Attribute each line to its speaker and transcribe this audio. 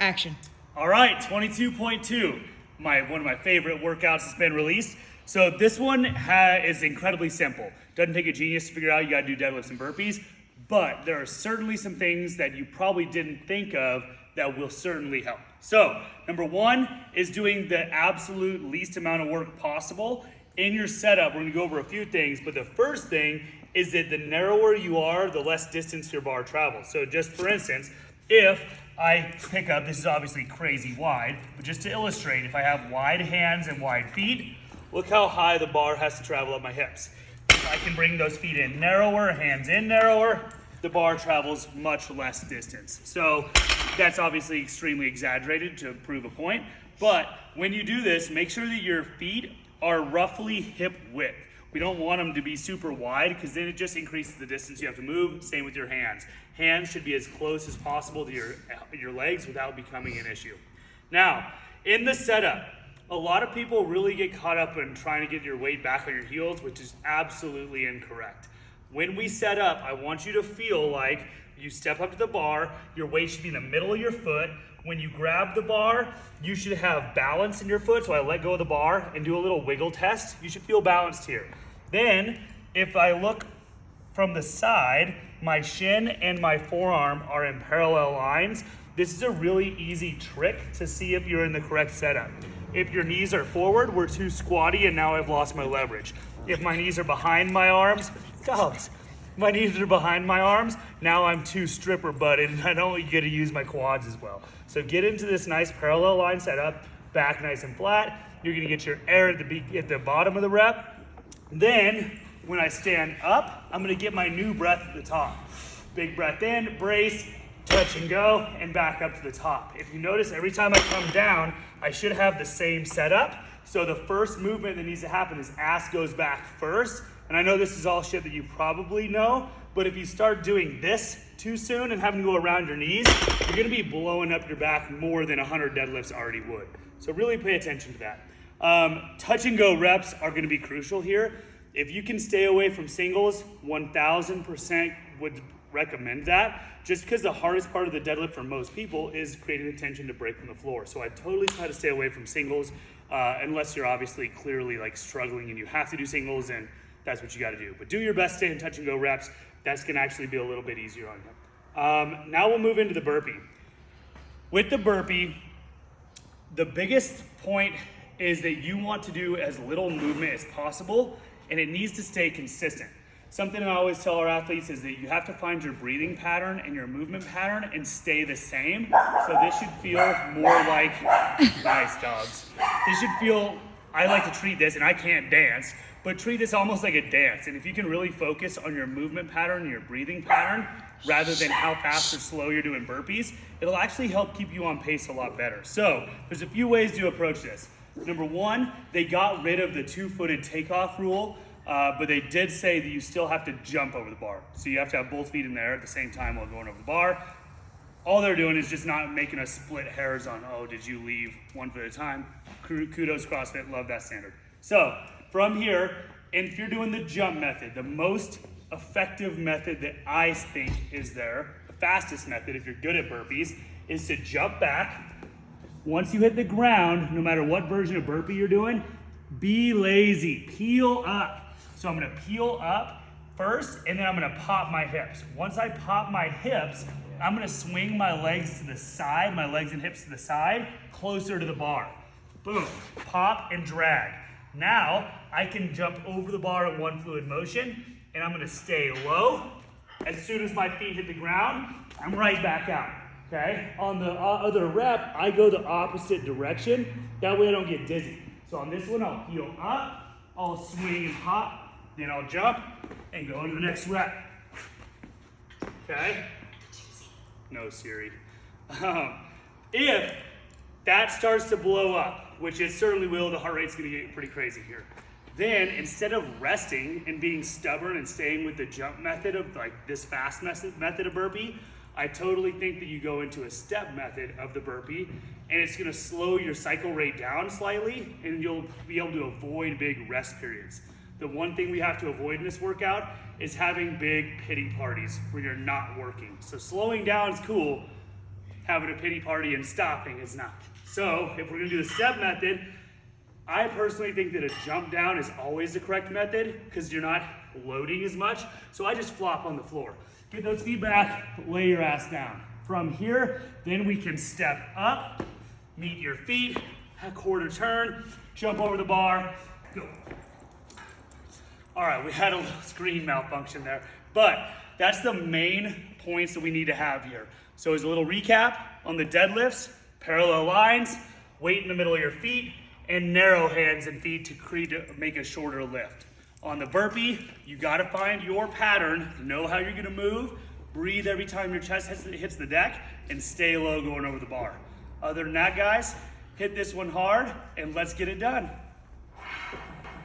Speaker 1: Action.
Speaker 2: All right, 22.2, one of my favorite workouts has been released. So this one is incredibly simple. Doesn't take a genius to figure out. You got to do deadlifts and burpees, but there are certainly some things that you probably didn't think of that will certainly help. So number one is doing the absolute least amount of work possible. In your setup, we're going to go over a few things, but the first thing is that the narrower you are, the less distance your bar travels. So just for instance, if I pick up, this is obviously crazy wide, but just to illustrate, if I have wide hands and wide feet, look how high the bar has to travel up my hips. If I can bring those feet in narrower, hands in narrower, the bar travels much less distance. So that's obviously extremely exaggerated to prove a point, but when you do this, make sure that your feet are roughly hip width. We don't want them to be super wide because then it just increases the distance you have to move. Same with your hands. Hands should be as close as possible to your legs without becoming an issue. Now, in the setup, a lot of people really get caught up in trying to get your weight back on your heels, which is absolutely incorrect. When we set up, I want you to feel like you step up to the bar, your weight should be in the middle of your foot. When you grab the bar, you should have balance in your foot. So I let go of the bar and do a little wiggle test. You should feel balanced here. Then, if I look from the side, my shin and my forearm are in parallel lines. This is a really easy trick to see if you're in the correct setup. If your knees are forward, we're too squatty and now I've lost my leverage. If my knees are behind my arms, now I'm too stripper butted and I don't get to use my quads as well. So get into this nice parallel line setup, back nice and flat. You're gonna get your air at the bottom of the rep. Then, when I stand up, I'm gonna get my new breath at the top. Big breath in, brace, touch and go, and back up to the top. If you notice, every time I come down, I should have the same setup. So the first movement that needs to happen is ass goes back first. And I know this is all shit that you probably know, but if you start doing this too soon and having to go around your knees, you're gonna be blowing up your back more than 100 deadlifts already would. So really pay attention to that. Touch and go reps are gonna be crucial here. If you can stay away from singles, 1000% would recommend that, just because the hardest part of the deadlift for most people is creating the tension to break from the floor. So I totally try to stay away from singles, unless you're obviously clearly like struggling and you have to do singles, and that's what you gotta do. But do your best to stay in touch and go reps. That's gonna actually be a little bit easier on you. Now we'll move into the burpee. With the burpee, the biggest point is that you want to do as little movement as possible, and it needs to stay consistent. Something I always tell our athletes is that you have to find your breathing pattern and your movement pattern and stay the same. So this should feel more like, nice dogs. This should feel, I like to treat this, and I can't dance, but treat this almost like a dance. And if you can really focus on your movement pattern and your breathing pattern, rather than how fast or slow you're doing burpees, it'll actually help keep you on pace a lot better. So there's a few ways to approach this. Number one, they got rid of the two-footed takeoff rule, but they did say that you still have to jump over the bar. So you have to have both feet in there at the same time while going over the bar. All they're doing is just not making us split hairs on, oh, did you leave one foot at a time? Kudos CrossFit, love that standard. So from here, and if you're doing the jump method, the most effective method that I think is there, the fastest method if you're good at burpees, is to jump back. Once you hit the ground, no matter what version of burpee you're doing, be lazy, peel up. So I'm gonna peel up first, and then I'm gonna pop my hips. Once I pop my hips, I'm gonna swing my legs to the side, my legs and hips to the side, closer to the bar. Boom, pop and drag. Now, I can jump over the bar in one fluid motion, and I'm gonna stay low. As soon as my feet hit the ground, I'm right back out. Okay, on the other rep, I go the opposite direction. That way I don't get dizzy. So on this one, I'll heel up, I'll swing and pop, then I'll jump and go to the next rep. Okay? No, Siri. If that starts to blow up, which it certainly will, the heart rate's gonna get pretty crazy here. Then instead of resting and being stubborn and staying with the jump method of like this fast method of burpee, I totally think that you go into a step method of the burpee, and it's gonna slow your cycle rate down slightly, and you'll be able to avoid big rest periods. The one thing we have to avoid in this workout is having big pity parties where you're not working. So slowing down is cool, having a pity party and stopping is not. So if we're gonna do the step method, I personally think that a jump down is always the correct method because you're not loading as much. So I just flop on the floor. Get those feet back, lay your ass down. From here, then we can step up, meet your feet, a quarter turn, jump over the bar, go. All right, we had a little screen malfunction there, but that's the main points that we need to have here. So as a little recap on the deadlifts, parallel lines, weight in the middle of your feet, and narrow hands and feet to make a shorter lift. On the burpee, you gotta find your pattern, know how you're gonna move, breathe every time your chest hits the deck, and stay low going over the bar. Other than that, guys, hit this one hard, and let's get it done.